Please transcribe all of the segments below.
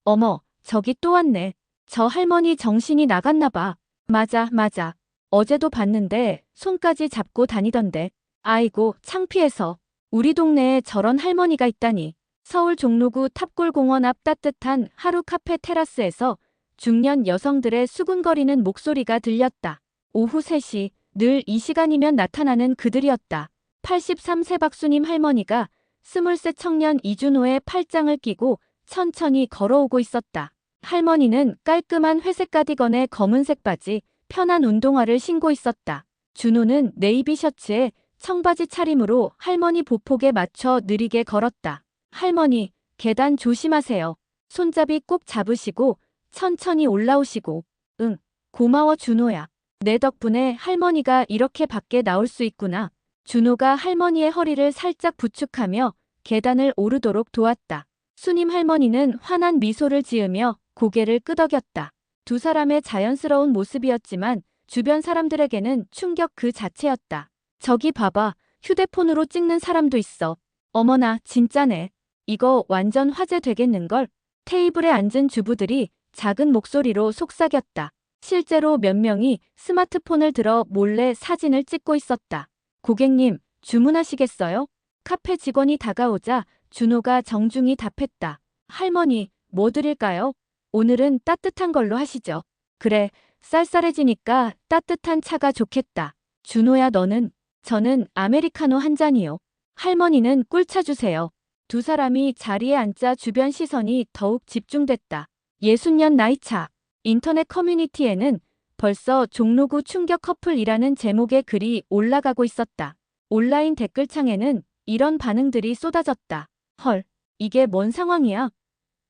어머, 저기 또 왔네. 저 할머니 정신이 나갔나 봐. 맞아, 맞아. 어제도 봤는데 손까지 잡고 다니던데. 아이고, 창피해서. 우리 동네에 저런 할머니가 있다니. 서울 종로구 탑골공원 앞 따뜻한 하루 카페 테라스에서 중년 여성들의 수군거리는 목소리가 들렸다. 오후 3시, 늘 이 시간이면 나타나는 그들이었다. 83세 박수님 할머니가 스물세 청년 이준호의 팔짱을 끼고 천천히 걸어오고 있었다. 할머니는 깔끔한 회색 가디건에 검은색 바지, 편한 운동화를 신고 있었다. 준호는 네이비 셔츠에 청바지 차림으로 할머니 보폭에 맞춰 느리게 걸었다. 할머니, 계단 조심하세요. 손잡이 꼭 잡으시고 천천히 올라오시고. 응, 고마워 준호야. 내 덕분에 할머니가 이렇게 밖에 나올 수 있구나. 준호가 할머니의 허리를 살짝 부축하며 계단을 오르도록 도왔다. 수님 할머니는 환한 미소를 지으며 고개를 끄덕였다. 두 사람의 자연스러운 모습이었지만 주변 사람들에게는 충격 그 자체였다. 저기 봐봐, 휴대폰으로 찍는 사람도 있어. 어머나, 진짜네. 이거 완전 화제 되겠는걸? 테이블에 앉은 주부들이 작은 목소리로 속삭였다. 실제로 몇 명이 스마트폰을 들어 몰래 사진을 찍고 있었다. 고객님, 주문하시겠어요? 카페 직원이 다가오자 준호가 정중히 답했다. 할머니, 뭐 드릴까요? 오늘은 따뜻한 걸로 하시죠. 그래, 쌀쌀해지니까 따뜻한 차가 좋겠다. 준호야 너는? 저는 아메리카노 한 잔이요. 할머니는 꿀차 주세요. 두 사람이 자리에 앉자 주변 시선이 더욱 집중됐다. 60년 나이차. 인터넷 커뮤니티에는 벌써 종로구 충격 커플이라는 제목의 글이 올라가고 있었다. 온라인 댓글창에는 이런 반응들이 쏟아졌다. 헐, 이게 뭔 상황이야?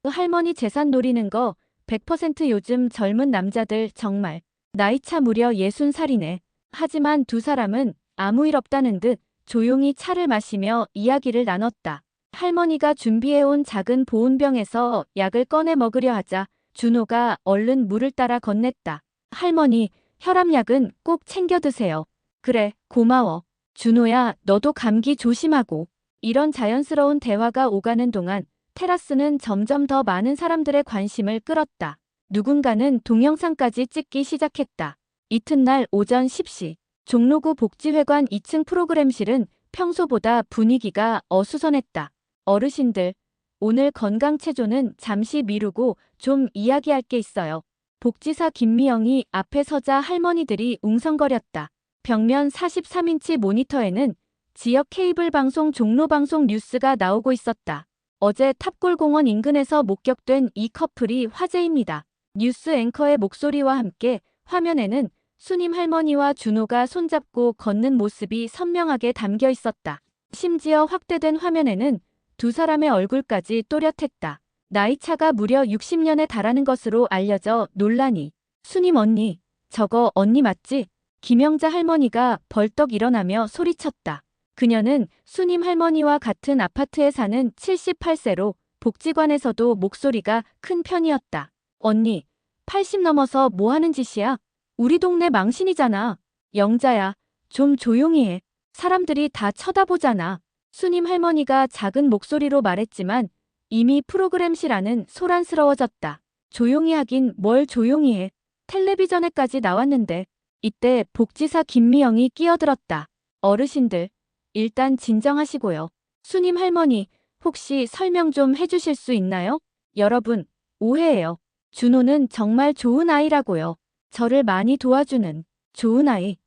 그 할머니 재산 노리는 거 100% 요즘 젊은 남자들 정말 나이차 무려 60살이네. 하지만 두 사람은 아무 일 없다는 듯 조용히 차를 마시며 이야기를 나눴다. 할머니가 준비해온 작은 보온병에서 약을 꺼내 먹으려 하자 준호가 얼른 물을 따라 건넸다. 할머니, 혈압약은 꼭 챙겨 드세요. 그래, 고마워. 준호야, 너도 감기 조심하고. 이런 자연스러운 대화가 오가는 동안 테라스는 점점 더 많은 사람들의 관심을 끌었다. 누군가는 동영상까지 찍기 시작했다. 이튿날 오전 10시, 종로구 복지회관 2층 프로그램실은 평소보다 분위기가 어수선했다. 어르신들, 오늘 건강체조는 잠시 미루고 좀 이야기할 게 있어요. 복지사 김미영이 앞에 서자 할머니들이 웅성거렸다. 벽면 43인치 모니터에는 지역 케이블 방송 종로방송 뉴스가 나오고 있었다. 어제 탑골공원 인근에서 목격된 이 커플이 화제입니다. 뉴스 앵커의 목소리와 함께 화면에는 수님 할머니와 준호가 손잡고 걷는 모습이 선명하게 담겨 있었다. 심지어 확대된 화면에는 두 사람의 얼굴까지 또렷했다. 나이차가 무려 60년에 달하는 것으로 알려져 논란이. 수님 언니, 저거 언니 맞지? 김영자 할머니가 벌떡 일어나며 소리쳤다. 그녀는 수님 할머니와 같은 아파트에 사는 78세로 복지관에서도 목소리가 큰 편이었다. 언니, 80 넘어서 뭐 하는 짓이야? 우리 동네 망신이잖아. 영자야, 좀 조용히 해. 사람들이 다 쳐다보잖아. 수님 할머니가 작은 목소리로 말했지만 이미 프로그램실 안은 소란스러워졌다. 조용히 하긴 뭘 조용히 해. 텔레비전에까지 나왔는데. 이때 복지사 김미영이 끼어들었다. 어르신들, 일단 진정하시고요. 수님 할머니, 혹시 설명 좀 해주실 수 있나요? 여러분, 오해예요. 준호는 정말 좋은 아이라고요. 저를 많이 도와주는 좋은 아이.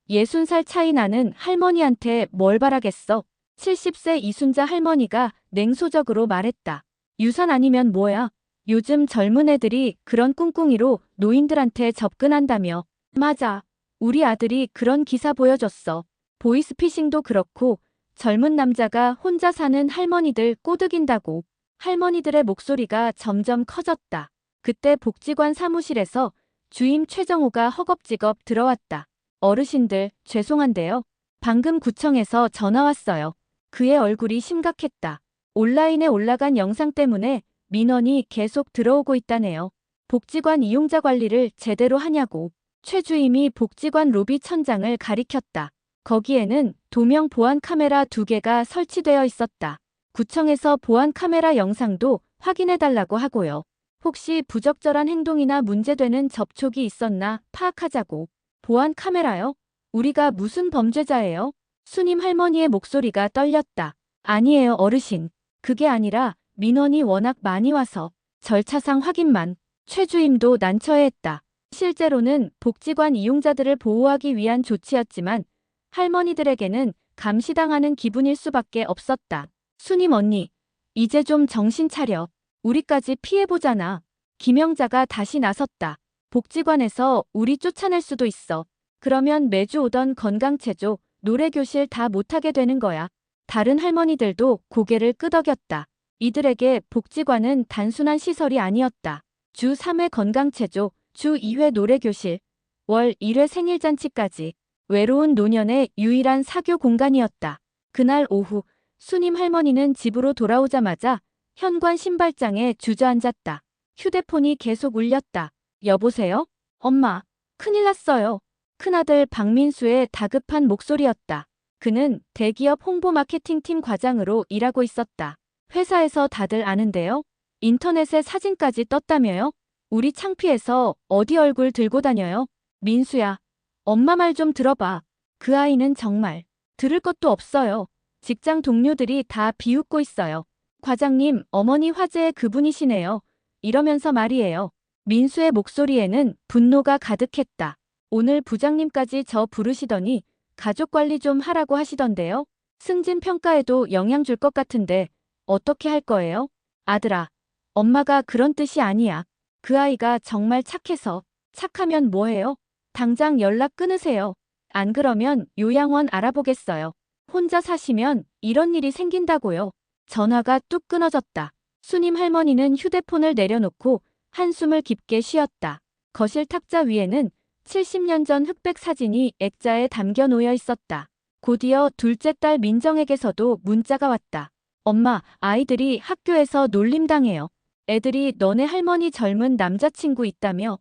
60살 차이 나는 할머니한테 뭘 바라겠어. 70세 이순자 할머니가 냉소적으로 말했다. 유산 아니면 뭐야? 요즘 젊은 애들이 그런 꿍꿍이로 노인들한테 접근한다며. 맞아. 우리 아들이 그런 기사 보여줬어. 보이스피싱도 그렇고 젊은 남자가 혼자 사는 할머니들 꼬드긴다고. 할머니들의 목소리가 점점 커졌다. 그때 복지관 사무실에서 주임 최정호가 허겁지겁 들어왔다. 어르신들, 죄송한데요. 방금 구청에서 전화 왔어요. 그의 얼굴이 심각했다. 온라인에 올라간 영상 때문에 민원이 계속 들어오고 있다네요. 복지관 이용자 관리를 제대로 하냐고. 최 주임이 복지관 로비 천장을 가리켰다. 거기에는 도명 보안 카메라 2개가 설치되어 있었다. 구청에서 보안 카메라 영상도 확인해달라고 하고요. 혹시 부적절한 행동이나 문제되는 접촉이 있었나 파악하자고. 보안 카메라요? 우리가 무슨 범죄자예요? 수님 할머니의 목소리가 떨렸다. 아니에요, 어르신. 그게 아니라 민원이 워낙 많이 와서 절차상 확인만. 최 주임도 난처해했다. 실제로는 복지관 이용자들을 보호하기 위한 조치였지만 할머니들에게는 감시당하는 기분일 수밖에 없었다. 수님 언니, 이제 좀 정신 차려. 우리까지 피해보잖아. 김영자가 다시 나섰다. 복지관에서 우리 쫓아낼 수도 있어. 그러면 매주 오던 건강체조, 노래교실 다 못하게 되는 거야. 다른 할머니들도 고개를 끄덕였다. 이들에게 복지관은 단순한 시설이 아니었다. 주 3회 건강체조, 주 2회 노래교실, 월 1회 생일잔치까지 외로운 노년의 유일한 사교 공간이었다. 그날 오후 수님 할머니는 집으로 돌아오자마자 현관 신발장에 주저앉았다. 휴대폰이 계속 울렸다. 여보세요? 엄마, 큰일 났어요. 큰아들 박민수의 다급한 목소리였다. 그는 대기업 홍보 마케팅팀 과장으로 일하고 있었다. 회사에서 다들 아는데요. 인터넷에 사진까지 떴다며요. 우리 창피해서 어디 얼굴 들고 다녀요. 민수야, 엄마 말 좀 들어봐. 그 아이는 정말 들을 것도 없어요. 직장 동료들이 다 비웃고 있어요. 과장님, 어머니 화제의 그분이시네요. 이러면서 말이에요. 민수의 목소리에는 분노가 가득했다. 오늘 부장님까지 저 부르시더니 가족 관리 좀 하라고 하시던데요. 승진 평가에도 영향 줄 것 같은데 어떻게 할 거예요? 아들아, 엄마가 그런 뜻이 아니야. 그 아이가 정말 착해서. 착하면 뭐해요? 당장 연락 끊으세요. 안 그러면 요양원 알아보겠어요. 혼자 사시면 이런 일이 생긴다고요. 전화가 뚝 끊어졌다. 수님 할머니는 휴대폰을 내려놓고 한숨을 깊게 쉬었다. 거실 탁자 위에는 70년 전 흑백 사진이 액자에 담겨 놓여 있었다. 곧이어 둘째 딸 민정에게서도 문자가 왔다. 엄마, 아이들이 학교에서 놀림당해요. 애들이 너네 할머니 젊은 남자친구 있다며.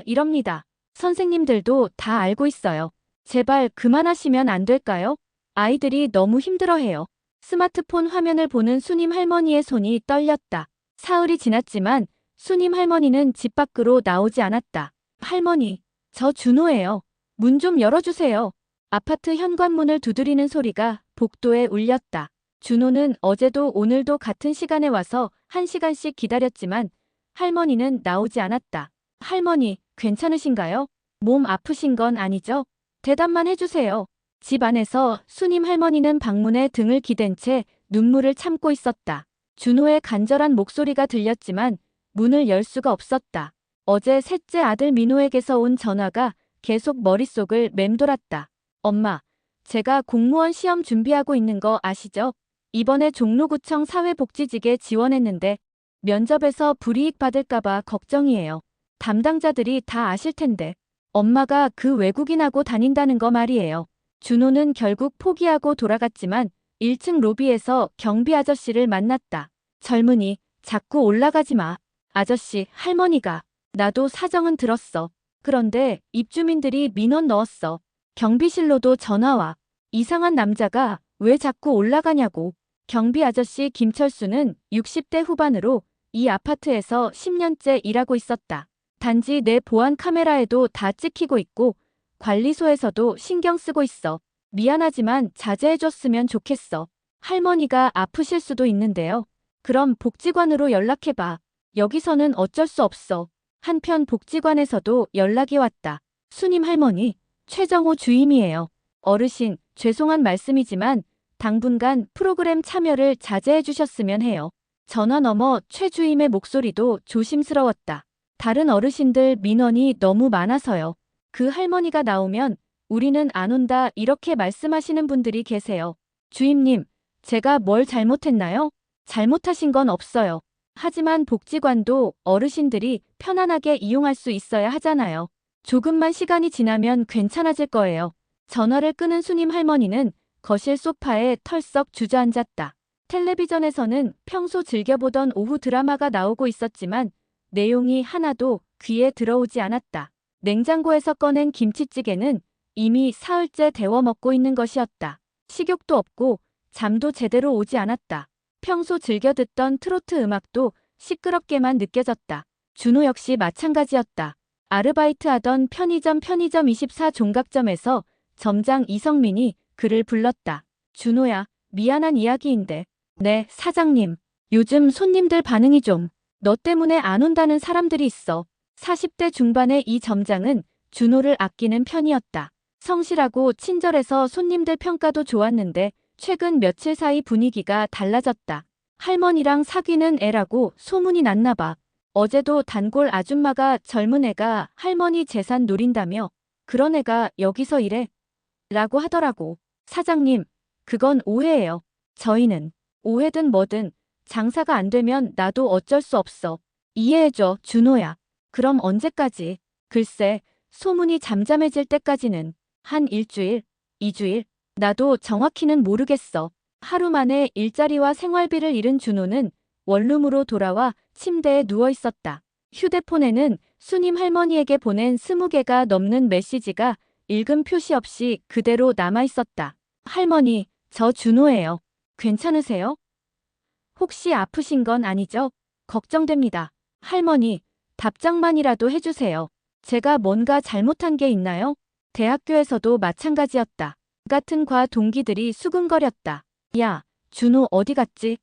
이럽니다. 선생님들도 다 알고 있어요. 제발 그만하시면 안 될까요? 아이들이 너무 힘들어해요. 스마트폰 화면을 보는 수님 할머니의 손이 떨렸다. 사흘이 지났지만 수님 할머니는 집 밖으로 나오지 않았다. 할머니, 저 준호예요. 문 좀 열어주세요. 아파트 현관문을 두드리는 소리가 복도에 울렸다. 준호는 어제도 오늘도 같은 시간에 와서 1시간씩 기다렸지만 할머니는 나오지 않았다. 할머니, 괜찮으신가요? 몸 아프신 건 아니죠? 대답만 해주세요. 집 안에서 수님 할머니는 방문에 등을 기댄 채 눈물을 참고 있었다. 준호의 간절한 목소리가 들렸지만 문을 열 수가 없었다. 어제 셋째 아들 민호에게서 온 전화가 계속 머릿속을 맴돌았다. 엄마, 제가 공무원 시험 준비하고 있는 거 아시죠? 이번에 종로구청 사회복지직에 지원했는데 면접에서 불이익 받을까봐 걱정이에요. 담당자들이 다 아실 텐데 엄마가 그 외국인하고 다닌다는 거 말이에요. 준호는 결국 포기하고 돌아갔지만 1층 로비에서 경비 아저씨를 만났다. 젊은이, 자꾸 올라가지 마. 아저씨, 할머니가. 나도 사정은 들었어. 그런데 입주민들이 민원 넣었어. 경비실로도 전화와. 이상한 남자가 왜 자꾸 올라가냐고. 경비 아저씨 김철수는 60대 후반으로 이 아파트에서 10년째 일하고 있었다. 단지 내 보안 카메라에도 다 찍히고 있고 관리소에서도 신경 쓰고 있어. 미안하지만 자제해줬으면 좋겠어. 할머니가 아프실 수도 있는데요. 그럼 복지관으로 연락해봐. 여기서는 어쩔 수 없어. 한편 복지관에서도 연락이 왔다. 수님 할머니, 최정호 주임이에요. 어르신, 죄송한 말씀이지만 당분간 프로그램 참여를 자제해 주셨으면 해요. 전화 너머 최 주임의 목소리도 조심스러웠다. 다른 어르신들 민원이 너무 많아서요. 그 할머니가 나오면 우리는 안 온다 이렇게 말씀하시는 분들이 계세요. 주임님, 제가 뭘 잘못했나요? 잘못하신 건 없어요. 하지만 복지관도 어르신들이 편안하게 이용할 수 있어야 하잖아요. 조금만 시간이 지나면 괜찮아질 거예요. 전화를 끄는 수님 할머니는 거실 소파에 털썩 주저앉았다. 텔레비전에서는 평소 즐겨보던 오후 드라마가 나오고 있었지만 내용이 하나도 귀에 들어오지 않았다. 냉장고에서 꺼낸 김치찌개는 이미 사흘째 데워 먹고 있는 것이었다. 식욕도 없고 잠도 제대로 오지 않았다. 평소 즐겨 듣던 트로트 음악도 시끄럽게만 느껴졌다. 준호 역시 마찬가지였다. 아르바이트하던 편의점 24 종각점에서 점장 이성민이 그를 불렀다. 준호야, 미안한 이야기인데. 네, 사장님. 요즘 손님들 반응이 좀. 너 때문에 안 온다는 사람들이 있어. 40대 중반의 이 점장은 준호를 아끼는 편이었다. 성실하고 친절해서 손님들 평가도 좋았는데 최근 며칠 사이 분위기가 달라졌다. 할머니랑 사귀는 애라고 소문이 났나 봐. 어제도 단골 아줌마가 젊은 애가 할머니 재산 노린다며 그런 애가 여기서 일해? 라고 하더라고. 사장님, 그건 오해예요. 저희는 오해든 뭐든 장사가 안 되면 나도 어쩔 수 없어. 이해해줘, 준호야. 그럼 언제까지? 글쎄, 소문이 잠잠해질 때까지는 한 일주일, 2주일? 나도 정확히는 모르겠어. 하루 만에 일자리와 생활비를 잃은 준호는 원룸으로 돌아와 침대에 누워 있었다. 휴대폰에는 수님 할머니에게 보낸 20개가 넘는 메시지가 읽음 표시 없이 그대로 남아 있었다. 할머니, 저 준호예요. 괜찮으세요? 혹시 아프신 건 아니죠? 걱정됩니다. 할머니, 답장만이라도 해주세요. 제가 뭔가 잘못한 게 있나요? 대학교에서도 마찬가지였다. 같은 과 동기들이 수근거렸다. 야, 준호 어디 갔지?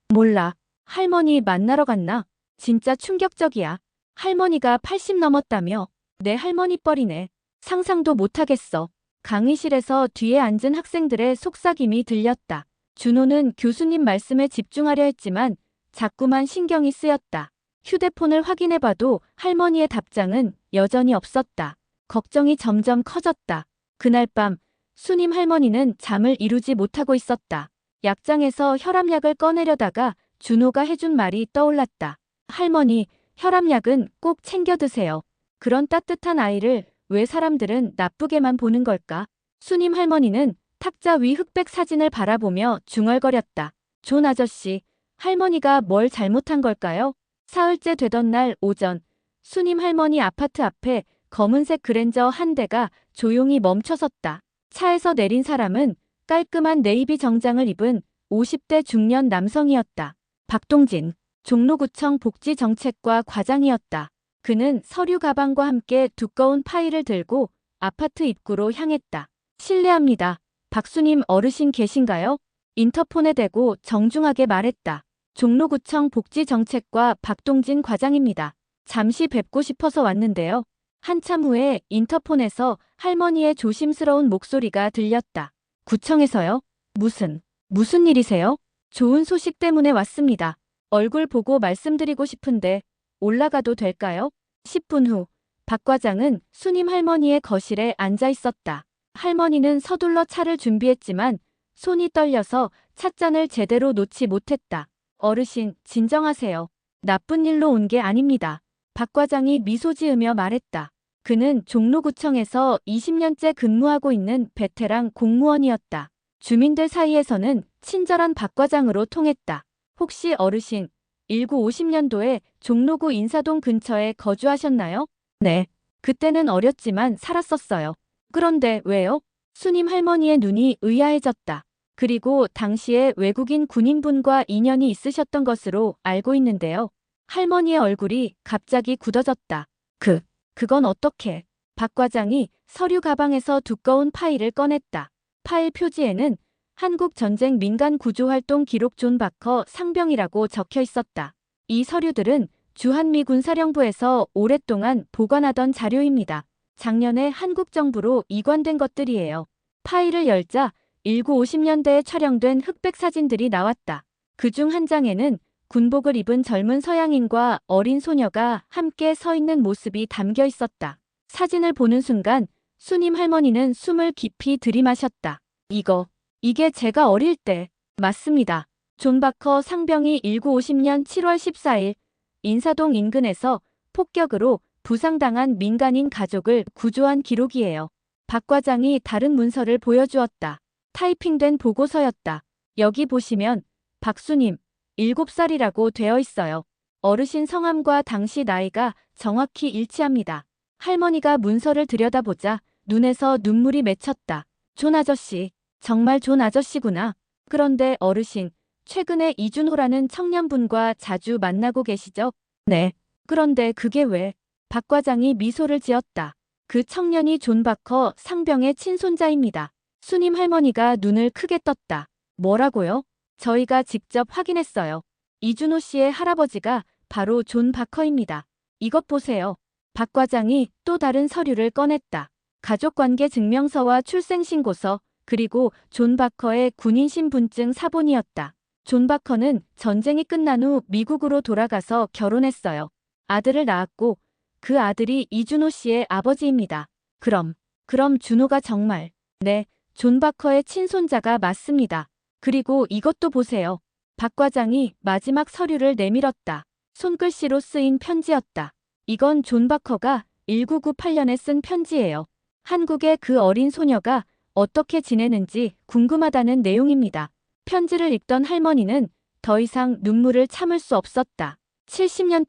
몰라. 할머니 만나러 갔나? 진짜 충격적이야. 할머니가 80 넘었다며. 내 할머니 뻘이네. 상상도 못하겠어. 강의실에서 뒤에 앉은 학생들의 속삭임이 들렸다. 준호는 교수님 말씀에 집중하려 했지만 자꾸만 신경이 쓰였다. 휴대폰을 확인해봐도 할머니의 답장은 여전히 없었다. 걱정이 점점 커졌다. 그날 밤 수님 할머니는 잠을 이루지 못하고 있었다. 약장에서 혈압약을 꺼내려다가 준호가 해준 말이 떠올랐다. 할머니, 혈압약은 꼭 챙겨 드세요. 그런 따뜻한 아이를 왜 사람들은 나쁘게만 보는 걸까? 수님 할머니는 탁자 위 흑백 사진을 바라보며 중얼거렸다. 존 아저씨, 할머니가 뭘 잘못한 걸까요? 사흘째 되던 날 오전, 수님 할머니 아파트 앞에 검은색 그랜저 한 대가 조용히 멈춰섰다. 차에서 내린 사람은 깔끔한 네이비 정장을 입은 50대 중년 남성이었다. 박동진, 종로구청 복지정책과 과장이었다. 그는 서류 가방과 함께 두꺼운 파일을 들고 아파트 입구로 향했다. 실례합니다. 박수님 어르신 계신가요? 인터폰에 대고 정중하게 말했다. 종로구청 복지정책과 박동진 과장입니다. 잠시 뵙고 싶어서 왔는데요. 한참 후에 인터폰에서 할머니의 조심스러운 목소리가 들렸다. 구청에서요? 무슨 일이세요? 좋은 소식 때문에 왔습니다. 얼굴 보고 말씀드리고 싶은데 올라가도 될까요? 10분 후, 박 과장은 수님 할머니의 거실에 앉아 있었다. 할머니는 서둘러 차를 준비했지만 손이 떨려서 찻잔을 제대로 놓지 못했다. 어르신, 진정하세요. 나쁜 일로 온 게 아닙니다. 박 과장이 미소 지으며 말했다. 그는 종로구청에서 20년째 근무하고 있는 베테랑 공무원이었다. 주민들 사이에서는 친절한 박 과장으로 통했다. 혹시 어르신, 1950년도에 종로구 인사동 근처에 거주하셨나요? 네. 그때는 어렸지만 살았었어요. 그런데 왜요? 수님 할머니의 눈이 의아해졌다. 그리고 당시에 외국인 군인분과 인연이 있으셨던 것으로 알고 있는데요. 할머니의 얼굴이 갑자기 굳어졌다. 그건 어떻게? 박 과장이 서류 가방에서 두꺼운 파일을 꺼냈다. 파일 표지에는 한국전쟁 민간구조활동 기록 존 바커 상병이라고 적혀 있었다. 이 서류들은 주한미 군사령부에서 오랫동안 보관하던 자료입니다. 작년에 한국 정부로 이관된 것들이에요. 파일을 열자 1950년대에 촬영된 흑백 사진들이 나왔다. 그중 한 장에는 군복을 입은 젊은 서양인과 어린 소녀가 함께 서 있는 모습이 담겨 있었다. 사진을 보는 순간 수님 할머니는 숨을 깊이 들이마셨다. 이게 제가 어릴 때. 맞습니다. 존 바커 상병이 1950년 7월 14일 인사동 인근에서 폭격으로 부상당한 민간인 가족을 구조한 기록이에요. 박 과장이 다른 문서를 보여주었다. 타이핑된 보고서였다. 여기 보시면 박수님 7살이라고 되어 있어요. 어르신 성함과 당시 나이가 정확히 일치합니다. 할머니가 문서를 들여다보자 눈에서 눈물이 맺혔다. 존 아저씨, 정말 존 아저씨구나. 그런데 어르신, 최근에 이준호라는 청년분과 자주 만나고 계시죠? 네. 그런데 그게 왜? 박 과장이 미소를 지었다. 그 청년이 존 바커 상병의 친손자입니다. 수님 할머니가 눈을 크게 떴다. 뭐라고요? 저희가 직접 확인했어요. 이준호 씨의 할아버지가 바로 존 바커입니다. 이것 보세요. 박 과장이 또 다른 서류를 꺼냈다. 가족관계 증명서와 출생신고서, 그리고 존 바커의 군인신분증 사본이었다. 존 바커는 전쟁이 끝난 후 미국으로 돌아가서 결혼했어요. 아들을 낳았고 그 아들이 이준호 씨의 아버지입니다. 그럼 준호가 정말, 네, 존 바커의 친손자가 맞습니다. 그리고 이것도 보세요. 박 과장이 마지막 서류를 내밀었다. 손글씨로 쓰인 편지였다. 이건 존 바커가 1998년에 쓴 편지예요. 한국의 그 어린 소녀가 어떻게 지내는지 궁금하다는 내용입니다. 편지를 읽던 할머니는 더 이상 눈물을 참을 수 없었다. 70년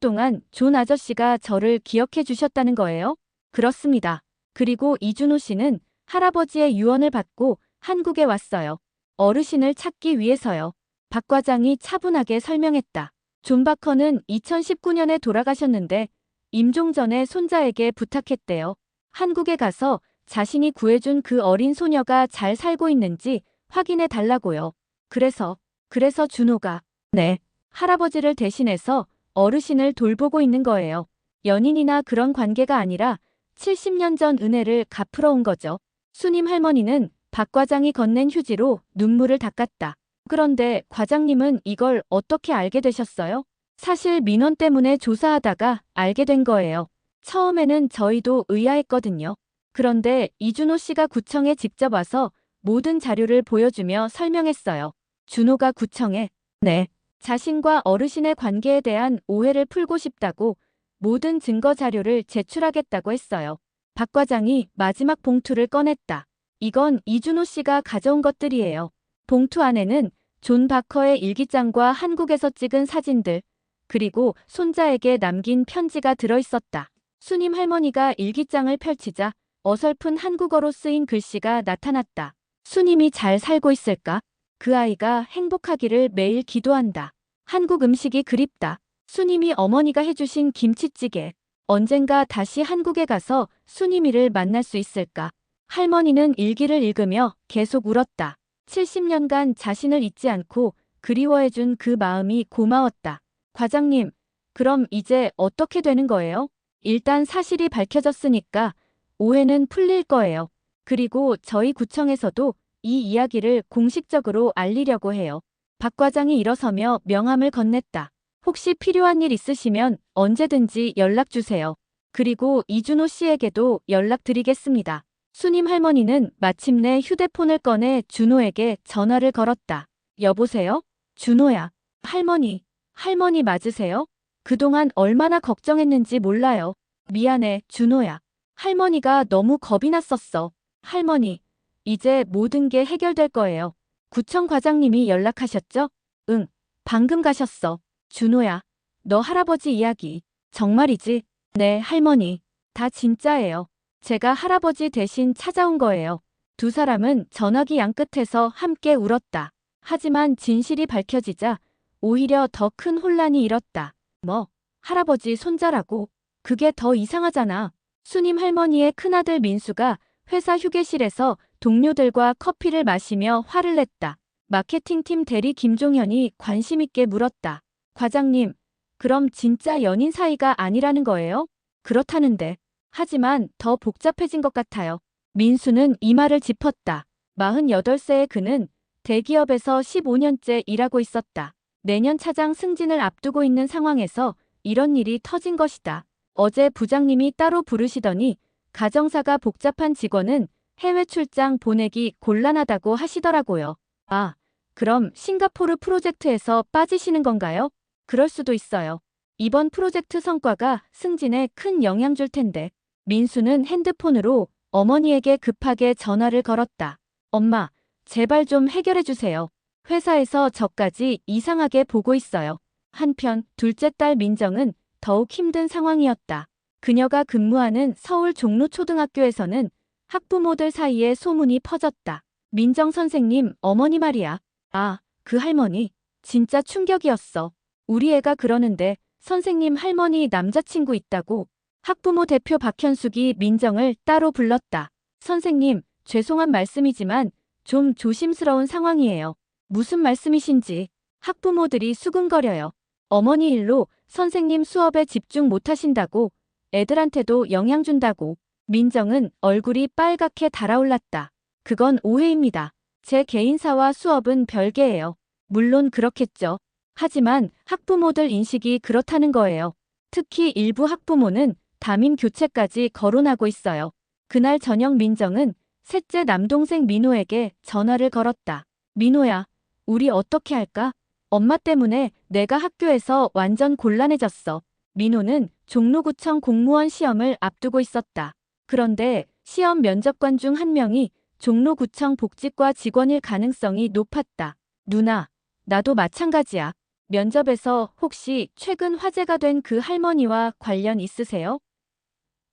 동안 존 아저씨가 저를 기억해 주셨다는 거예요? 그렇습니다. 그리고 이준호 씨는 할아버지의 유언을 받고 한국에 왔어요. 어르신을 찾기 위해서요. 박 과장이 차분하게 설명했다. 존 바커는 2019년에 돌아가셨는데 임종 전에 손자에게 부탁했대요. 한국에 가서 자신이 구해준 그 어린 소녀가 잘 살고 있는지 확인해 달라고요. 그래서 준호가, 네, 할아버지를 대신해서 어르신을 돌보고 있는 거예요. 연인이나 그런 관계가 아니라 70년 전 은혜를 갚으러 온 거죠. 수님 할머니는 박 과장이 건넨 휴지로 눈물을 닦았다. 그런데 과장님은 이걸 어떻게 알게 되셨어요? 사실 민원 때문에 조사하다가 알게 된 거예요. 처음에는 저희도 의아했거든요. 그런데 이준호 씨가 구청에 직접 와서 모든 자료를 보여주며 설명했어요. 준호가 구청에, 네, 자신과 어르신의 관계에 대한 오해를 풀고 싶다고 모든 증거 자료를 제출하겠다고 했어요. 박 과장이 마지막 봉투를 꺼냈다. 이건 이준호 씨가 가져온 것들이에요. 봉투 안에는 존 바커의 일기장과 한국에서 찍은 사진들, 그리고 손자에게 남긴 편지가 들어있었다. 수님 할머니가 일기장을 펼치자 어설픈 한국어로 쓰인 글씨가 나타났다. 수님이 잘 살고 있을까? 그 아이가 행복하기를 매일 기도한다. 한국 음식이 그립다. 수님이 어머니가 해주신 김치찌개. 언젠가 다시 한국에 가서 수님이를 만날 수 있을까? 할머니는 일기를 읽으며 계속 울었다. 70년간 자신을 잊지 않고 그리워해준 그 마음이 고마웠다. 과장님, 그럼 이제 어떻게 되는 거예요? 일단 사실이 밝혀졌으니까 오해는 풀릴 거예요. 그리고 저희 구청에서도 이 이야기를 공식적으로 알리려고 해요. 박 과장이 일어서며 명함을 건넸다. 혹시 필요한 일 있으시면 언제든지 연락 주세요. 그리고 이준호 씨에게도 연락드리겠습니다. 수님 할머니는 마침내 휴대폰을 꺼내 준호에게 전화를 걸었다. 여보세요? 준호야. 할머니 맞으세요? 그동안 얼마나 걱정했는지 몰라요. 미안해, 준호야. 할머니가 너무 겁이 났었어. 할머니, 이제 모든 게 해결될 거예요. 구청 과장님이 연락하셨죠? 응, 방금 가셨어. 준호야, 너 할아버지 이야기 정말이지? 네, 할머니. 다 진짜예요. 제가 할아버지 대신 찾아온 거예요. 두 사람은 전화기 양끝에서 함께 울었다. 하지만 진실이 밝혀지자 오히려 더 큰 혼란이 일었다. 뭐, 할아버지 손자라고? 그게 더 이상하잖아. 수님 할머니의 큰아들 민수가 회사 휴게실에서 동료들과 커피를 마시며 화를 냈다. 마케팅팀 대리 김종현이 관심 있게 물었다. 과장님, 그럼 진짜 연인 사이가 아니라는 거예요? 그렇다는데. 하지만 더 복잡해진 것 같아요. 민수는 이마를 짚었다. 48세의 그는 대기업에서 15년째 일하고 있었다. 내년 차장 승진을 앞두고 있는 상황에서 이런 일이 터진 것이다. 어제 부장님이 따로 부르시더니 가정사가 복잡한 직원은 해외 출장 보내기 곤란하다고 하시더라고요. 아, 그럼 싱가포르 프로젝트에서 빠지시는 건가요? 그럴 수도 있어요. 이번 프로젝트 성과가 승진에 큰 영향 줄 텐데. 민수는 핸드폰으로 어머니에게 급하게 전화를 걸었다. 엄마, 제발 좀 해결해 주세요. 회사에서 저까지 이상하게 보고 있어요. 한편 둘째 딸 민정은 더욱 힘든 상황이었다. 그녀가 근무하는 서울 종로초등학교에서는 학부모들 사이에 소문이 퍼졌다. 민정 선생님, 어머니 말이야. 아, 그 할머니. 진짜 충격이었어. 우리 애가 그러는데 선생님 할머니 남자친구 있다고. 학부모 대표 박현숙이 민정을 따로 불렀다. 선생님, 죄송한 말씀이지만 좀 조심스러운 상황이에요. 무슨 말씀이신지. 학부모들이 수근거려요. 어머니 일로 선생님 수업에 집중 못하신다고, 애들한테도 영향 준다고. 민정은 얼굴이 빨갛게 달아올랐다. 그건 오해입니다. 제 개인사와 수업은 별개예요. 물론 그렇겠죠. 하지만 학부모들 인식이 그렇다는 거예요. 특히 일부 학부모는 담임 교체까지 거론하고 있어요. 그날 저녁 민정은 셋째 남동생 민호에게 전화를 걸었다. 민호야, 우리 어떻게 할까? 엄마 때문에 내가 학교에서 완전 곤란해졌어. 민호는 종로구청 공무원 시험을 앞두고 있었다. 그런데 시험 면접관 중 한 명이 종로구청 복지과 직원일 가능성이 높았다. 누나, 나도 마찬가지야. 면접에서 혹시 최근 화제가 된 그 할머니와 관련 있으세요?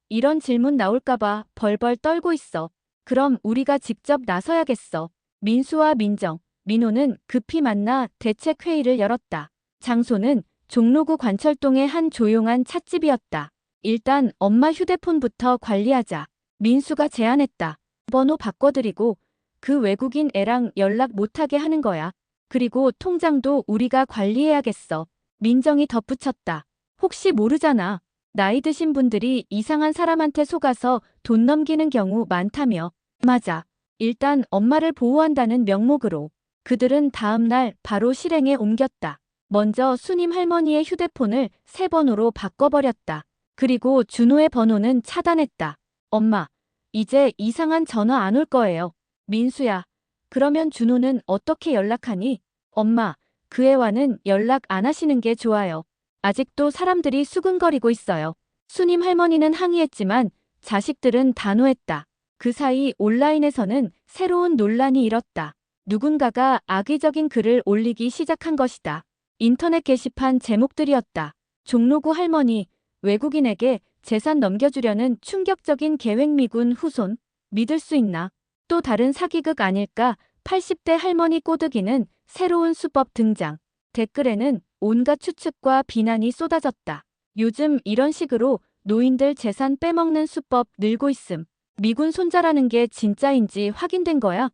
이런 질문 나올까봐 벌벌 떨고 있어. 그럼 우리가 직접 나서야겠어. 민수와 민정, 민호는 급히 만나 대책회의를 열었다. 장소는 종로구 관철동의 한 조용한 찻집이었다. 일단 엄마 휴대폰부터 관리하자. 민수가 제안했다. 번호 바꿔드리고 그 외국인 애랑 연락 못하게 하는 거야. 그리고 통장도 우리가 관리해야겠어. 민정이 덧붙였다. 혹시 모르잖아. 나이 드신 분들이 이상한 사람한테 속아서 돈 넘기는 경우 많다며. 맞아. 일단 엄마를 보호한다는 명목으로. 그들은 다음 날 바로 실행에 옮겼다. 먼저 수님 할머니의 휴대폰을 새 번호로 바꿔버렸다. 그리고 준호의 번호는 차단했다. 엄마, 이제 이상한 전화 안 올 거예요. 민수야, 그러면 준호는 어떻게 연락하니? 엄마, 그 애와는 연락 안 하시는 게 좋아요. 아직도 사람들이 수근거리고 있어요. 수님 할머니는 항의했지만 자식들은 단호했다. 그 사이 온라인에서는 새로운 논란이 일었다. 누군가가 악의적인 글을 올리기 시작한 것이다. 인터넷 게시판 제목들이었다. 종로구 할머니, 외국인에게 재산 넘겨주려는 충격적인 계획 미군 후손, 믿을 수 있나? 또 다른 사기극 아닐까? 80대 할머니 꼬드기는 새로운 수법 등장. 댓글에는 온갖 추측과 비난이 쏟아졌다. 요즘 이런 식으로 노인들 재산 빼먹는 수법 늘고 있음. 미군 손자라는 게 진짜인지 확인된 거야?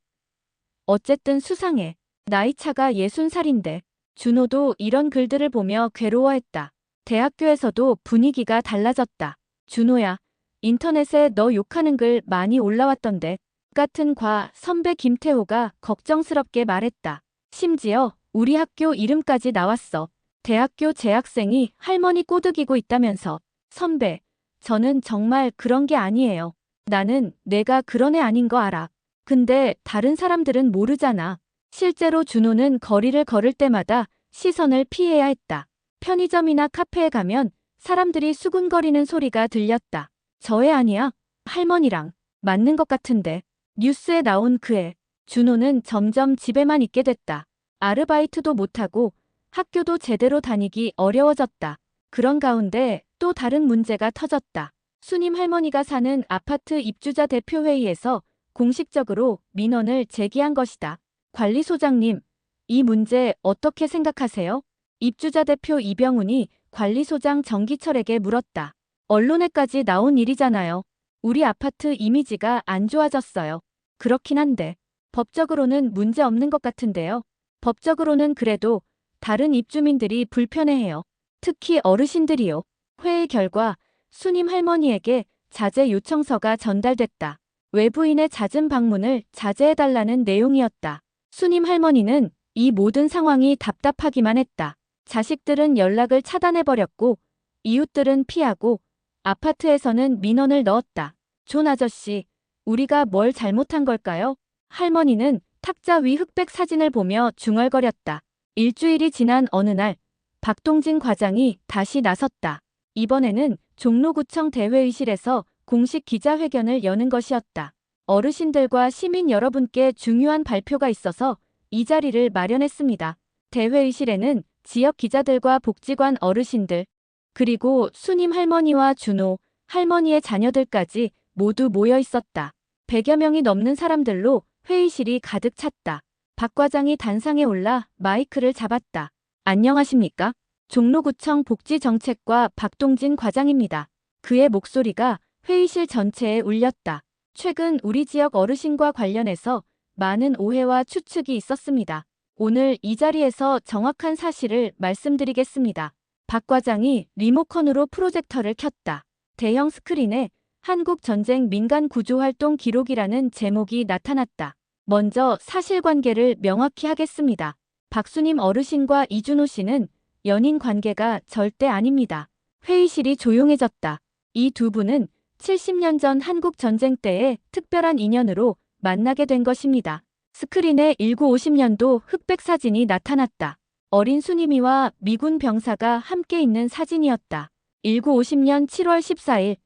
어쨌든 수상해. 나이 차가 60살인데. 준호도 이런 글들을 보며 괴로워했다. 대학교에서도 분위기가 달라졌다. 준호야, 인터넷에 너 욕하는 글 많이 올라왔던데. 같은 과 선배 김태호가 걱정스럽게 말했다. 심지어 우리 학교 이름까지 나왔어. 대학교 재학생이 할머니 꼬드기고 있다면서. 선배, 저는 정말 그런 게 아니에요. 나는 내가 그런 애 아닌 거 알아. 근데 다른 사람들은 모르잖아. 실제로 준호는 거리를 걸을 때마다 시선을 피해야 했다. 편의점이나 카페에 가면 사람들이 수군거리는 소리가 들렸다. 저 애 아니야? 할머니랑 맞는 것 같은데. 뉴스에 나온 그 애. 준호는 점점 집에만 있게 됐다. 아르바이트도 못하고 학교도 제대로 다니기 어려워졌다. 그런 가운데 또 다른 문제가 터졌다. 수님 할머니가 사는 아파트 입주자 대표회의에서 공식적으로 민원을 제기한 것이다. 관리소장님, 이 문제 어떻게 생각하세요? 입주자 대표 이병훈이 관리소장 정기철에게 물었다. 언론에까지 나온 일이잖아요. 우리 아파트 이미지가 안 좋아졌어요. 그렇긴 한데 법적으로는 문제 없는 것 같은데요. 법적으로는 그래도 다른 입주민들이 불편해해요. 특히 어르신들이요. 회의 결과 수님 할머니에게 자제 요청서가 전달됐다. 외부인의 잦은 방문을 자제해달라는 내용이었다. 수님 할머니는 이 모든 상황이 답답하기만 했다. 자식들은 연락을 차단해버렸고 이웃들은 피하고 아파트에서는 민원을 넣었다. 존 아저씨, 우리가 뭘 잘못한 걸까요? 할머니는 탁자 위 흑백 사진을 보며 중얼거렸다. 일주일이 지난 어느 날 박동진 과장이 다시 나섰다. 이번에는 종로구청 대회의실에서 공식 기자회견을 여는 것이었다. 어르신들과 시민 여러분께 중요한 발표가 있어서 이 자리를 마련했습니다. 대회의실에는 지역 기자들과 복지관 어르신들, 그리고 수님 할머니와 준호, 할머니의 자녀들까지 모두 모여 있었다. 100여 명이 넘는 사람들로 회의실이 가득 찼다. 박 과장이 단상에 올라 마이크를 잡았다. 안녕하십니까? 종로구청 복지정책과 박동진 과장입니다. 그의 목소리가 회의실 전체에 울렸다. 최근 우리 지역 어르신과 관련해서 많은 오해와 추측이 있었습니다. 오늘 이 자리에서 정확한 사실을 말씀드리겠습니다. 박 과장이 리모컨으로 프로젝터를 켰다. 대형 스크린에 한국전쟁 민간구조활동 기록이라는 제목이 나타났다. 먼저 사실관계를 명확히 하겠습니다. 박수님 어르신과 이준호 씨는 연인 관계가 절대 아닙니다. 회의실이 조용해졌다. 이 두 분은 70년 전 한국전쟁 때의 특별한 인연으로 만나게 된 것입니다. 스크린에 1950년도 흑백 사진이 나타났다. 어린 수님이와 미군 병사가 함께 있는 사진이었다. 1950년 7월 14일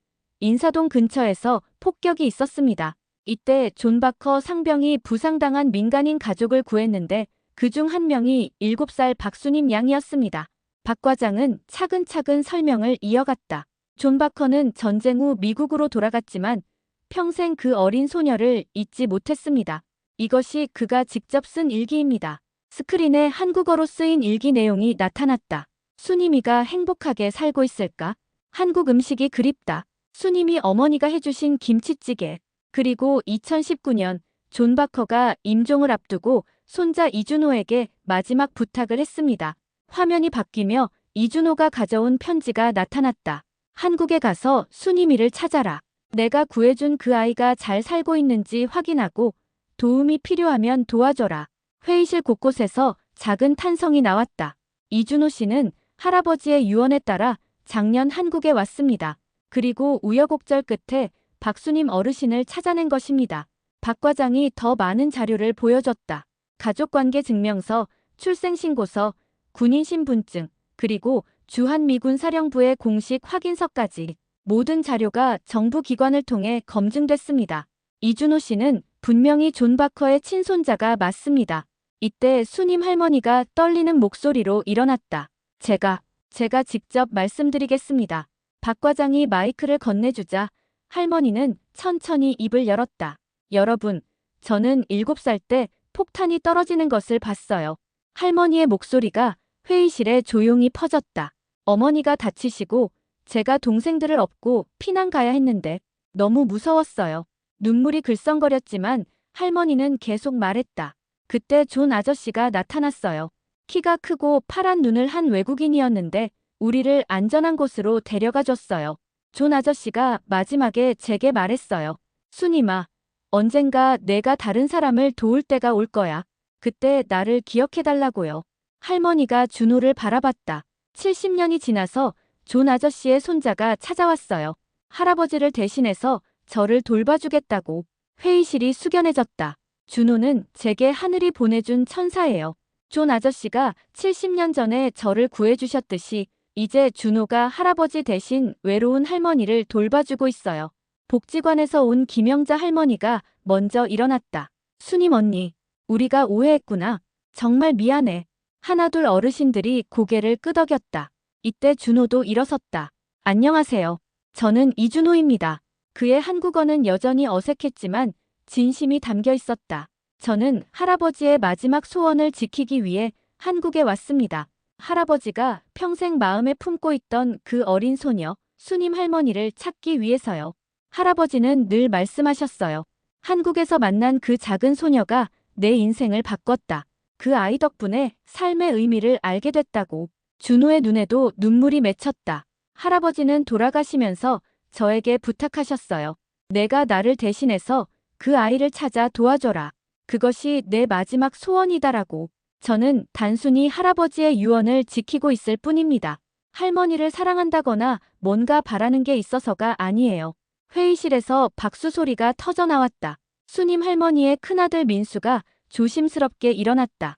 인사동 근처에서 폭격이 있었습니다. 이때 존 바커 상병이 부상당한 민간인 가족을 구했는데 그중 한 명이 7살 박수님 양이었습니다. 박 과장은 차근차근 설명을 이어갔다. 존 바커는 전쟁 후 미국으로 돌아갔지만 평생 그 어린 소녀를 잊지 못했습니다. 이것이 그가 직접 쓴 일기입니다. 스크린에 한국어로 쓰인 일기 내용이 나타났다. 수님이가 행복하게 살고 있을까? 한국 음식이 그립다. 수님이 어머니가 해주신 김치찌개. 그리고 2019년 존 바커가 임종을 앞두고 손자 이준호에게 마지막 부탁을 했습니다. 화면이 바뀌며 이준호가 가져온 편지가 나타났다. 한국에 가서 수님이를 찾아라. 내가 구해준 그 아이가 잘 살고 있는지 확인하고 도움이 필요하면 도와줘라. 회의실 곳곳에서 작은 탄성이 나왔다. 이준호 씨는 할아버지의 유언에 따라 작년 한국에 왔습니다. 그리고 우여곡절 끝에 박수님 어르신을 찾아낸 것입니다. 박 과장이 더 많은 자료를 보여줬다. 가족관계 증명서, 출생신고서, 군인신분증, 그리고 주한미군 사령부의 공식 확인서까지 모든 자료가 정부 기관을 통해 검증됐습니다. 이준호 씨는 분명히 존 바커의 친손자가 맞습니다. 이때 수님 할머니가 떨리는 목소리로 일어났다. 제가 직접 말씀드리겠습니다. 박 과장이 마이크를 건네주자 할머니는 천천히 입을 열었다. 여러분, 저는 7살 때 폭탄이 떨어지는 것을 봤어요. 할머니의 목소리가 회의실에 조용히 퍼졌다. 어머니가 다치시고 제가 동생들을 업고 피난 가야 했는데 너무 무서웠어요. 눈물이 글썽거렸지만 할머니는 계속 말했다. 그때 존 아저씨가 나타났어요. 키가 크고 파란 눈을 한 외국인이었는데 우리를 안전한 곳으로 데려가 줬어요. 존 아저씨가 마지막에 제게 말했어요. 수님아, 언젠가 내가 다른 사람을 도울 때가 올 거야. 그때 나를 기억해달라고요. 할머니가 준호를 바라봤다. 70년이 지나서 존 아저씨의 손자가 찾아왔어요. 할아버지를 대신해서 저를 돌봐주겠다고. 회의실이 숙연해졌다. 준호는 제게 하늘이 보내준 천사예요. 존 아저씨가 70년 전에 저를 구해주셨듯이 이제 준호가 할아버지 대신 외로운 할머니를 돌봐주고 있어요. 복지관에서 온 김영자 할머니가 먼저 일어났다. 수님 언니, 우리가 오해했구나. 정말 미안해. 하나둘 어르신들이 고개를 끄덕였다. 이때 준호도 일어섰다. 안녕하세요. 저는 이준호입니다. 그의 한국어는 여전히 어색했지만 진심이 담겨 있었다. 저는 할아버지의 마지막 소원을 지키기 위해 한국에 왔습니다. 할아버지가 평생 마음에 품고 있던 그 어린 소녀, 수님 할머니를 찾기 위해서요. 할아버지는 늘 말씀하셨어요. 한국에서 만난 그 작은 소녀가 내 인생을 바꿨다. 그 아이 덕분에 삶의 의미를 알게 됐다고. 준호의 눈에도 눈물이 맺혔다. 할아버지는 돌아가시면서 저에게 부탁하셨어요. 내가 나를 대신해서 그 아이를 찾아 도와줘라. 그것이 내 마지막 소원이다라고. 저는 단순히 할아버지의 유언을 지키고 있을 뿐입니다. 할머니를 사랑한다거나 뭔가 바라는 게 있어서가 아니에요. 회의실에서 박수 소리가 터져 나왔다. 수님 할머니의 큰아들 민수가 조심스럽게 일어났다.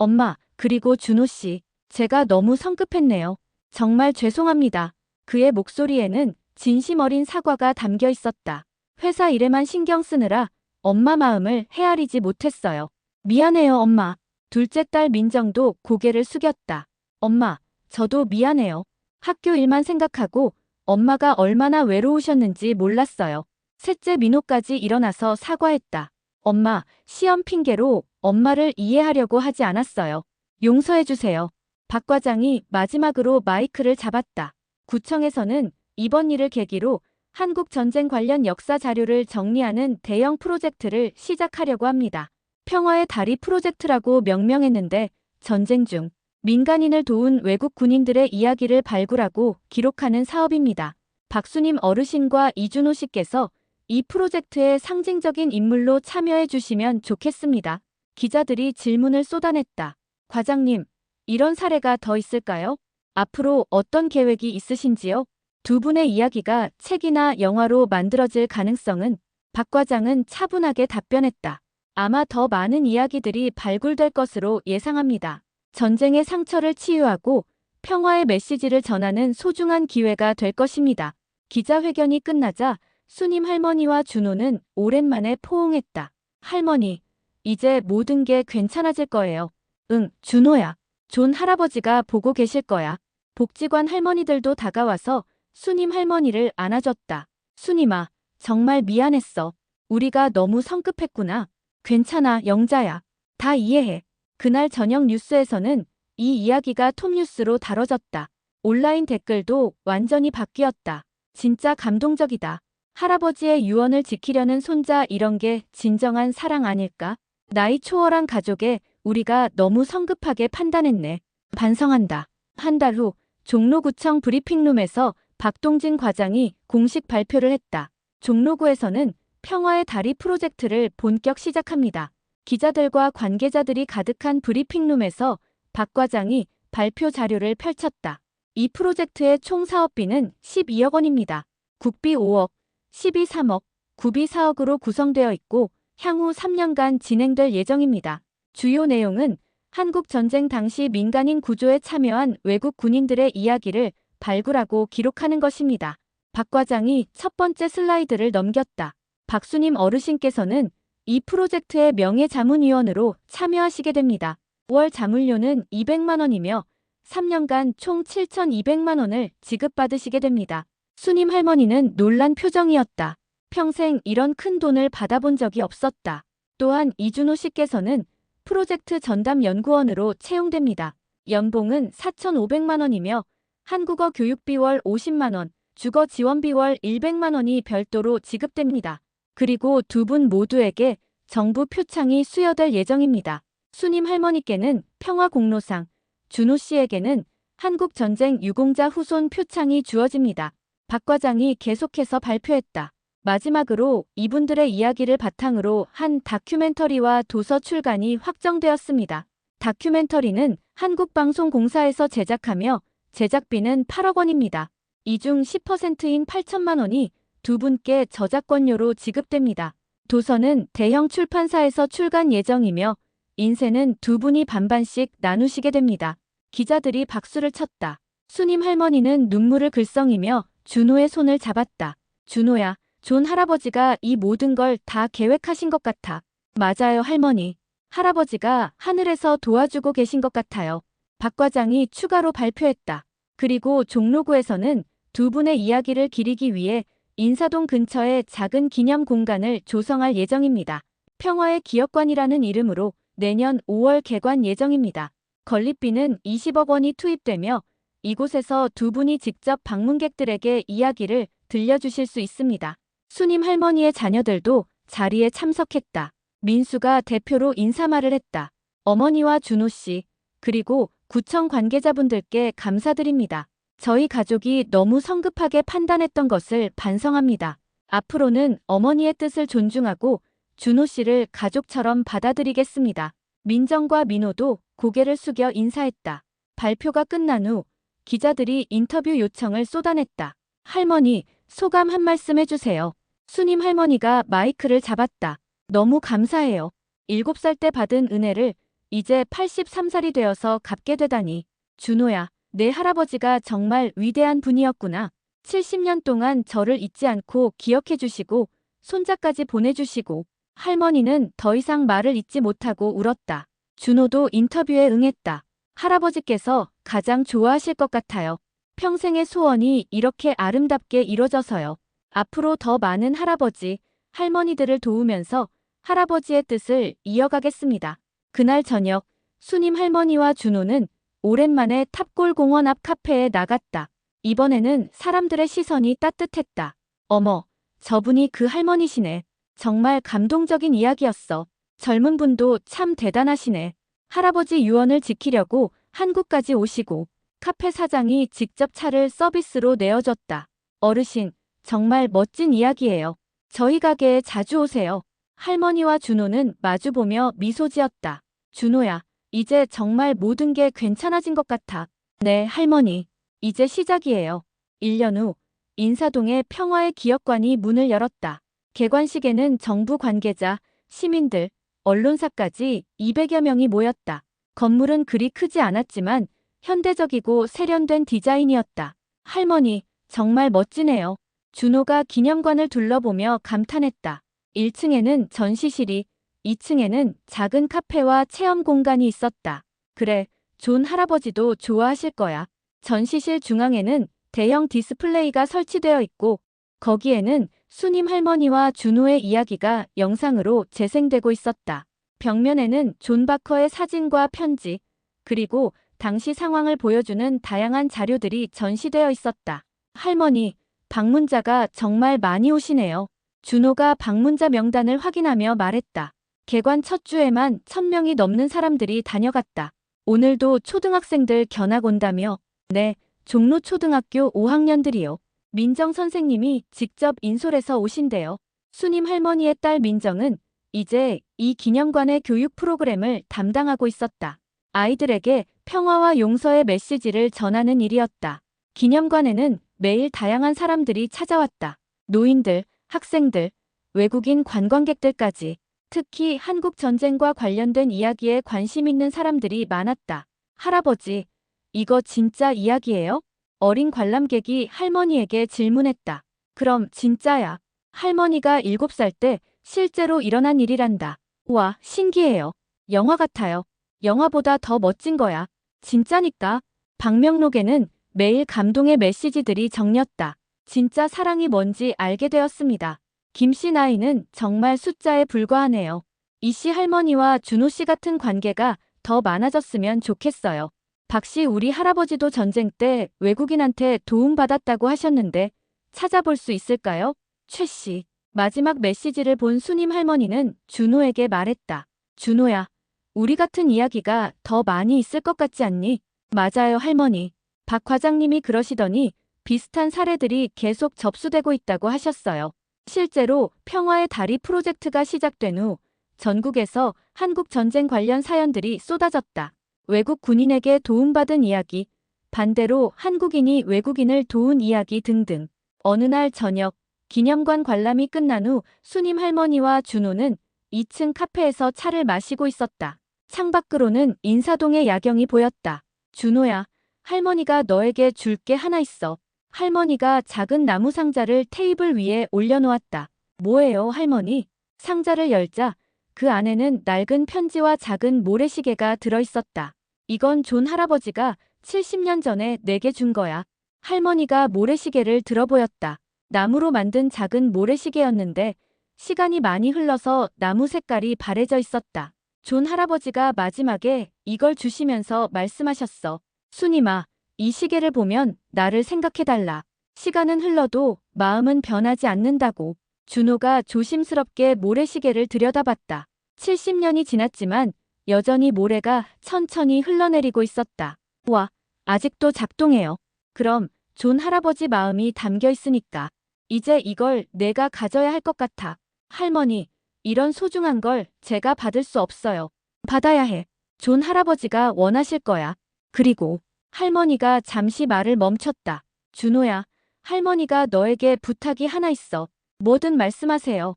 엄마, 그리고 준호 씨, 제가 너무 성급했네요. 정말 죄송합니다. 그의 목소리에는 진심 어린 사과가 담겨 있었다. 회사 일에만 신경 쓰느라 엄마 마음을 헤아리지 못했어요. 미안해요, 엄마. 둘째 딸 민정도 고개를 숙였다. 엄마, 저도 미안해요. 학교 일만 생각하고 엄마가 얼마나 외로우셨는지 몰랐어요. 셋째 민호까지 일어나서 사과했다. 엄마, 시험 핑계로 엄마를 이해하려고 하지 않았어요. 용서해주세요. 박 과장이 마지막으로 마이크를 잡았다. 구청에서는 이번 일을 계기로 한국 전쟁 관련 역사 자료를 정리하는 대형 프로젝트를 시작하려고 합니다. 평화의 다리 프로젝트라고 명명했는데 전쟁 중 민간인을 도운 외국 군인들의 이야기를 발굴하고 기록하는 사업입니다. 박수님 어르신과 이준호 씨께서 이 프로젝트의 상징적인 인물로 참여해 주시면 좋겠습니다. 기자들이 질문을 쏟아냈다. 과장님, 이런 사례가 더 있을까요? 앞으로 어떤 계획이 있으신지요? 두 분의 이야기가 책이나 영화로 만들어질 가능성은? 박 과장은 차분하게 답변했다. 아마 더 많은 이야기들이 발굴될 것으로 예상합니다. 전쟁의 상처를 치유하고 평화의 메시지를 전하는 소중한 기회가 될 것입니다. 기자회견이 끝나자 수님 할머니와 준호는 오랜만에 포옹했다. 할머니, 이제 모든 게 괜찮아질 거예요. 응, 준호야. 존 할아버지가 보고 계실 거야. 복지관 할머니들도 다가와서 수님 할머니를 안아줬다. 수님아, 정말 미안했어. 우리가 너무 성급했구나. 괜찮아, 영자야. 다 이해해. 그날 저녁 뉴스에서는 이 이야기가 톱뉴스로 다뤄졌다. 온라인 댓글도 완전히 바뀌었다. 진짜 감동적이다. 할아버지의 유언을 지키려는 손자, 이런 게 진정한 사랑 아닐까? 나이 초월한 가족에 우리가 너무 성급하게 판단했네. 반성한다. 한 달 후 종로구청 브리핑룸에서 박동진 과장이 공식 발표를 했다. 종로구에서는 평화의 다리 프로젝트를 본격 시작합니다. 기자들과 관계자들이 가득한 브리핑룸에서 박 과장이 발표 자료를 펼쳤다. 이 프로젝트의 총 사업비는 12억 원입니다. 국비 5억, 시비 3억, 구비 4억으로 구성되어 있고 향후 3년간 진행될 예정입니다. 주요 내용은 한국 전쟁 당시 민간인 구조에 참여한 외국 군인들의 이야기를 발굴하고 기록하는 것입니다. 박 과장이 첫 번째 슬라이드를 넘겼다. 박수님 어르신께서는 이 프로젝트의 명예자문위원으로 참여하시게 됩니다. 월 자문료는 200만 원이며 3년간 총 7,200만 원을 지급받으시게 됩니다. 수님 할머니는 놀란 표정이었다. 평생 이런 큰 돈을 받아본 적이 없었다. 또한 이준호 씨께서는 프로젝트 전담 연구원으로 채용됩니다. 연봉은 4,500만 원이며 한국어 교육비 월 50만 원, 주거 지원비 월 100만 원이 별도로 지급됩니다. 그리고 두 분 모두에게 정부 표창이 수여될 예정입니다. 수님 할머니께는 평화공로상, 준호 씨에게는 한국전쟁 유공자 후손 표창이 주어집니다. 박 과장이 계속해서 발표했다. 마지막으로 이분들의 이야기를 바탕으로 한 다큐멘터리와 도서 출간이 확정되었습니다. 다큐멘터리는 한국방송공사에서 제작하며 제작비는 8억 원입니다. 이 중 10%인 8천만 원이 두 분께 저작권료로 지급됩니다. 도서는 대형 출판사에서 출간 예정이며 인쇄는 두 분이 반반씩 나누시게 됩니다. 기자들이 박수를 쳤다. 수님 할머니는 눈물을 글썽이며 준호의 손을 잡았다. 준호야, 존 할아버지가 이 모든 걸 다 계획하신 것 같아. 맞아요, 할머니. 할아버지가 하늘에서 도와주고 계신 것 같아요. 박 과장이 추가로 발표했다. 그리고 종로구에서는 두 분의 이야기를 기리기 위해 인사동 근처에 작은 기념 공간을 조성할 예정입니다. 평화의 기업관이라는 이름으로 내년 5월 개관 예정입니다. 건립비는 20억 원이 투입되며 이곳에서 두 분이 직접 방문객들에게 이야기를 들려주실 수 있습니다. 수님 할머니의 자녀들도 자리에 참석했다. 민수가 대표로 인사말을 했다. 어머니와 준호 씨, 그리고 구청 관계자분들께 감사드립니다. 저희 가족이 너무 성급하게 판단했던 것을 반성합니다. 앞으로는 어머니의 뜻을 존중하고 준호 씨를 가족처럼 받아들이겠습니다. 민정과 민호도 고개를 숙여 인사했다. 발표가 끝난 후 기자들이 인터뷰 요청을 쏟아냈다. 할머니, 소감 한 말씀 해주세요. 수님 할머니가 마이크를 잡았다. 너무 감사해요. 7살 때 받은 은혜를 이제 83살이 되어서 갚게 되다니. 준호야, 내 할아버지가 정말 위대한 분이었구나. 70년 동안 저를 잊지 않고 기억해 주시고 손자까지 보내주시고. 할머니는 더 이상 말을 잇지 못하고 울었다. 준호도 인터뷰에 응했다. 할아버지께서 가장 좋아하실 것 같아요. 평생의 소원이 이렇게 아름답게 이뤄져서요. 앞으로 더 많은 할아버지, 할머니들을 도우면서 할아버지의 뜻을 이어가겠습니다. 그날 저녁, 수님 할머니와 준호는 오랜만에 탑골공원 앞 카페에 나갔다. 이번에는 사람들의 시선이 따뜻했다. 어머, 저분이 그 할머니시네. 정말 감동적인 이야기였어. 젊은 분도 참 대단하시네. 할아버지 유언을 지키려고 한국까지 오시고 카페 사장이 직접 차를 서비스로 내어줬다. 어르신, 정말 멋진 이야기예요. 저희 가게에 자주 오세요. 할머니와 준호는 마주보며 미소 지었다. 준호야, 이제 정말 모든 게 괜찮아진 것 같아. 네, 할머니. 이제 시작이에요. 1년 후, 인사동의 평화의 기업관이 문을 열었다. 개관식에는 정부 관계자, 시민들, 언론사까지 200여 명이 모였다. 건물은 그리 크지 않았지만 현대적이고 세련된 디자인이었다. 할머니, 정말 멋지네요. 준호가 기념관을 둘러보며 감탄했다. 1층에는 전시실이, 2층에는 작은 카페와 체험 공간이 있었다. 그래, 존 할아버지도 좋아하실 거야. 전시실 중앙에는 대형 디스플레이가 설치되어 있고 거기에는 수님 할머니와 준호의 이야기가 영상으로 재생되고 있었다. 벽면에는 존 바커의 사진과 편지, 그리고 당시 상황을 보여주는 다양한 자료들이 전시되어 있었다. 할머니, 방문자가 정말 많이 오시네요. 준호가 방문자 명단을 확인하며 말했다. 개관 첫 주에만 1000명이 넘는 사람들이 다녀갔다. 오늘도 초등학생들 견학 온다며? 네, 종로초등학교 5학년들이요. 민정 선생님이 직접 인솔해서 오신대요. 수님 할머니의 딸 민정은 이제 이 기념관의 교육 프로그램을 담당하고 있었다. 아이들에게 평화와 용서의 메시지를 전하는 일이었다. 기념관에는 매일 다양한 사람들이 찾아왔다. 노인들, 학생들, 외국인 관광객들까지. 특히 한국 전쟁과 관련된 이야기에 관심 있는 사람들이 많았다. 할아버지, 이거 진짜 이야기예요? 어린 관람객이 할머니에게 질문했다. 그럼 진짜야. 할머니가 7살 때 실제로 일어난 일이란다. 우와, 신기해요. 영화 같아요. 영화보다 더 멋진 거야. 진짜니까. 방명록에는 매일 감동의 메시지들이 적렸다. 진짜 사랑이 뭔지 알게 되었습니다. 김 씨 나이는 정말 숫자에 불과하네요. 이 씨 할머니와 준호 씨 같은 관계가 더 많아졌으면 좋겠어요. 박 씨 우리 할아버지도 전쟁 때 외국인한테 도움받았다고 하셨는데 찾아볼 수 있을까요? 최 씨. 마지막 메시지를 본 수님 할머니는 준호에게 말했다. 준호야, 우리 같은 이야기가 더 많이 있을 것 같지 않니? 맞아요, 할머니. 박 과장님이 그러시더니 비슷한 사례들이 계속 접수되고 있다고 하셨어요. 실제로 평화의 다리 프로젝트가 시작된 후 전국에서 한국 전쟁 관련 사연들이 쏟아졌다. 외국 군인에게 도움받은 이야기, 반대로 한국인이 외국인을 도운 이야기 등등. 어느 날 저녁, 기념관 관람이 끝난 후 수님 할머니와 준호는 2층 카페에서 차를 마시고 있었다. 창밖으로는 인사동의 야경이 보였다. 준호야, 할머니가 너에게 줄 게 하나 있어. 할머니가 작은 나무 상자를 테이블 위에 올려놓았다. 뭐예요, 할머니? 상자를 열자 그 안에는 낡은 편지와 작은 모래시계가 들어있었다. 이건 존 할아버지가 70년 전에 내게 준 거야. 할머니가 모래시계를 들어보였다. 나무로 만든 작은 모래시계였는데 시간이 많이 흘러서 나무 색깔이 바래져 있었다. 존 할아버지가 마지막에 이걸 주시면서 말씀하셨어. 수님아, 이 시계를 보면 나를 생각해달라. 시간은 흘러도 마음은 변하지 않는다고. 준호가 조심스럽게 모래시계를 들여다봤다. 70년이 지났지만 여전히 모래가 천천히 흘러내리고 있었다. 와, 아직도 작동해요. 그럼 존 할아버지 마음이 담겨 있으니까 이제 이걸 내가 가져야 할 것 같아. 할머니, 이런 소중한 걸 제가 받을 수 없어요. 받아야 해. 존 할아버지가 원하실 거야. 그리고 할머니가 잠시 말을 멈췄다. 준호야, 할머니가 너에게 부탁이 하나 있어. 뭐든 말씀하세요.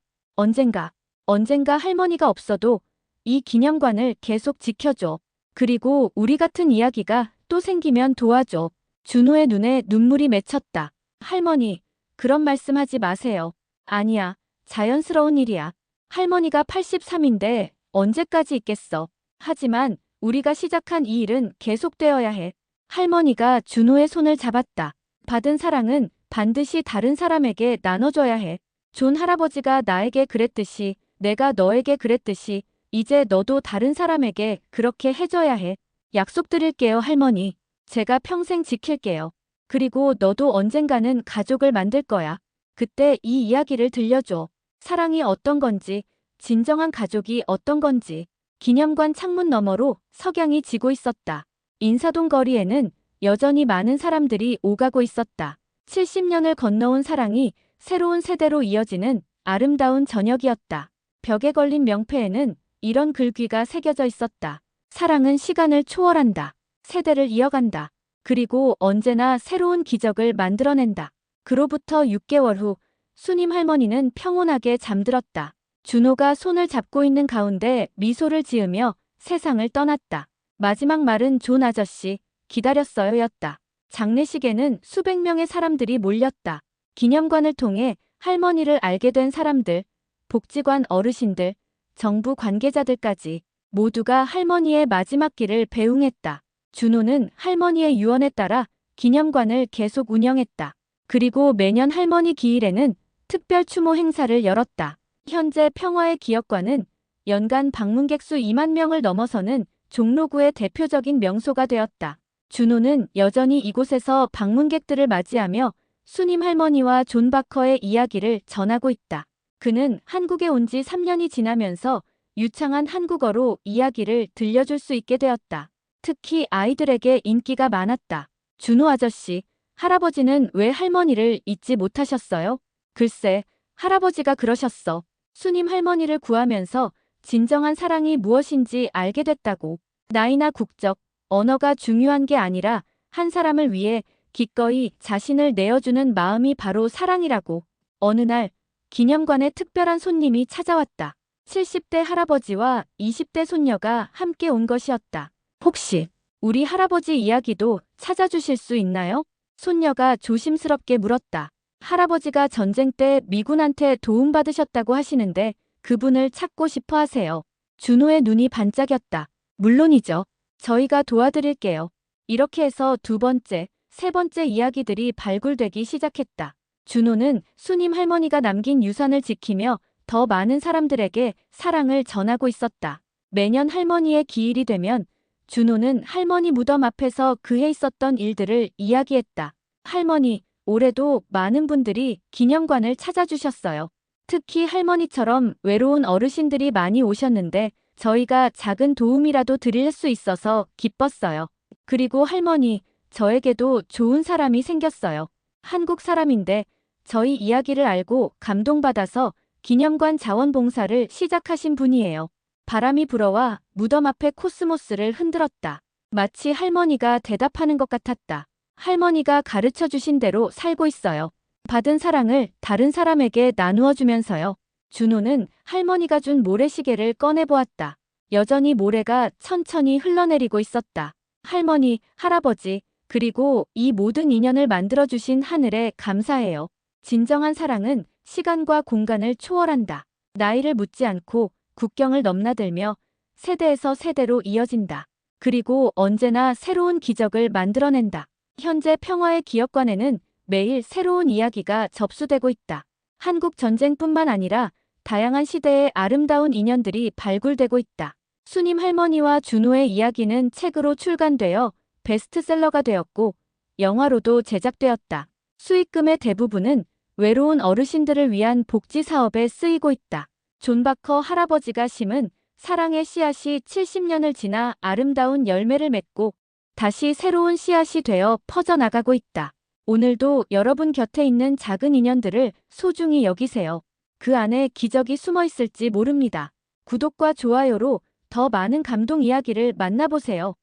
언젠가 할머니가 없어도 이 기념관을 계속 지켜줘. 그리고 우리 같은 이야기가 또 생기면 도와줘. 준호의 눈에 눈물이 맺혔다. 할머니, 그런 말씀하지 마세요. 아니야, 자연스러운 일이야. 할머니가 83인데 언제까지 있겠어. 하지만 우리가 시작한 이 일은 계속되어야 해. 할머니가 준호의 손을 잡았다. 받은 사랑은 반드시 다른 사람에게 나눠줘야 해. 존 할아버지가 나에게 그랬듯이 내가 너에게 그랬듯이 이제 너도 다른 사람에게 그렇게 해줘야 해. 약속드릴게요, 할머니. 제가 평생 지킬게요. 그리고 너도 언젠가는 가족을 만들 거야. 그때 이 이야기를 들려줘. 사랑이 어떤 건지, 진정한 가족이 어떤 건지. 기념관 창문 너머로 석양이 지고 있었다. 인사동 거리에는 여전히 많은 사람들이 오가고 있었다. 70년을 건너온 사랑이 새로운 세대로 이어지는 아름다운 저녁이었다. 벽에 걸린 명패에는 이런 글귀가 새겨져 있었다. 사랑은 시간을 초월한다. 세대를 이어간다. 그리고 언제나 새로운 기적을 만들어낸다. 그로부터 6개월 후 수님 할머니는 평온하게 잠들었다. 준호가 손을 잡고 있는 가운데 미소를 지으며 세상을 떠났다. 마지막 말은 존 아저씨, 기다렸어요였다. 장례식에는 수백 명의 사람들이 몰렸다. 기념관을 통해 할머니를 알게 된 사람들, 복지관 어르신들, 정부 관계자들까지 모두가 할머니의 마지막 길을 배웅했다. 준호는 할머니의 유언에 따라 기념관을 계속 운영했다. 그리고 매년 할머니 기일에는 특별 추모 행사를 열었다. 현재 평화의 기억관은 연간 방문객 수 2만 명을 넘어서는 종로구의 대표적인 명소가 되었다. 준호는 여전히 이곳에서 방문객들을 맞이하며 수님 할머니와 존 바커의 이야기를 전하고 있다. 그는 한국에 온 지 3년이 지나면서 유창한 한국어로 이야기를 들려줄 수 있게 되었다. 특히 아이들에게 인기가 많았다. 준호 아저씨, 할아버지는 왜 할머니를 잊지 못하셨어요? 글쎄, 할아버지가 그러셨어. 수님 할머니를 구하면서 진정한 사랑이 무엇인지 알게 됐다고. 나이나 국적, 언어가 중요한 게 아니라 한 사람을 위해 기꺼이 자신을 내어주는 마음이 바로 사랑이라고. 어느 날 기념관에 특별한 손님이 찾아왔다. 70대 할아버지와 20대 손녀가 함께 온 것이었다. 혹시 우리 할아버지 이야기도 찾아주실 수 있나요? 손녀가 조심스럽게 물었다. 할아버지가 전쟁 때 미군한테 도움받으셨다고 하시는데 그분을 찾고 싶어 하세요. 준호의 눈이 반짝였다. 물론이죠. 저희가 도와드릴게요. 이렇게 해서 두 번째, 세 번째 이야기들이 발굴되기 시작했다. 준호는 수님 할머니가 남긴 유산을 지키며 더 많은 사람들에게 사랑을 전하고 있었다. 매년 할머니의 기일이 되면 준호는 할머니 무덤 앞에서 그해 있었던 일들을 이야기했다. 할머니, 올해도 많은 분들이 기념관을 찾아주셨어요. 특히 할머니처럼 외로운 어르신들이 많이 오셨는데 저희가 작은 도움이라도 드릴 수 있어서 기뻤어요. 그리고 할머니, 저에게도 좋은 사람이 생겼어요. 한국 사람인데 저희 이야기를 알고 감동받아서 기념관 자원봉사를 시작하신 분이에요. 바람이 불어와 무덤 앞에 코스모스를 흔들었다. 마치 할머니가 대답하는 것 같았다. 할머니가 가르쳐 주신 대로 살고 있어요. 받은 사랑을 다른 사람에게 나누어 주면서요. 준호는 할머니가 준 모래시계를 꺼내보았다. 여전히 모래가 천천히 흘러내리고 있었다. 할머니, 할아버지, 그리고 이 모든 인연을 만들어주신 하늘에 감사해요. 진정한 사랑은 시간과 공간을 초월한다. 나이를 묻지 않고 국경을 넘나들며 세대에서 세대로 이어진다. 그리고 언제나 새로운 기적을 만들어낸다. 현재 평화의 기억관에는 매일 새로운 이야기가 접수되고 있다. 한국 전쟁뿐만 아니라 다양한 시대의 아름다운 인연들이 발굴되고 있다. 수님 할머니와 준호의 이야기는 책으로 출간되어 베스트셀러가 되었고 영화로도 제작되었다. 수익금의 대부분은 외로운 어르신들을 위한 복지 사업에 쓰이고 있다. 존 바커 할아버지가 심은 사랑의 씨앗이 70년을 지나 아름다운 열매를 맺고 다시 새로운 씨앗이 되어 퍼져나가고 있다. 오늘도 여러분 곁에 있는 작은 인연들을 소중히 여기세요. 그 안에 기적이 숨어 있을지 모릅니다. 구독과 좋아요로 더 많은 감동 이야기를 만나보세요.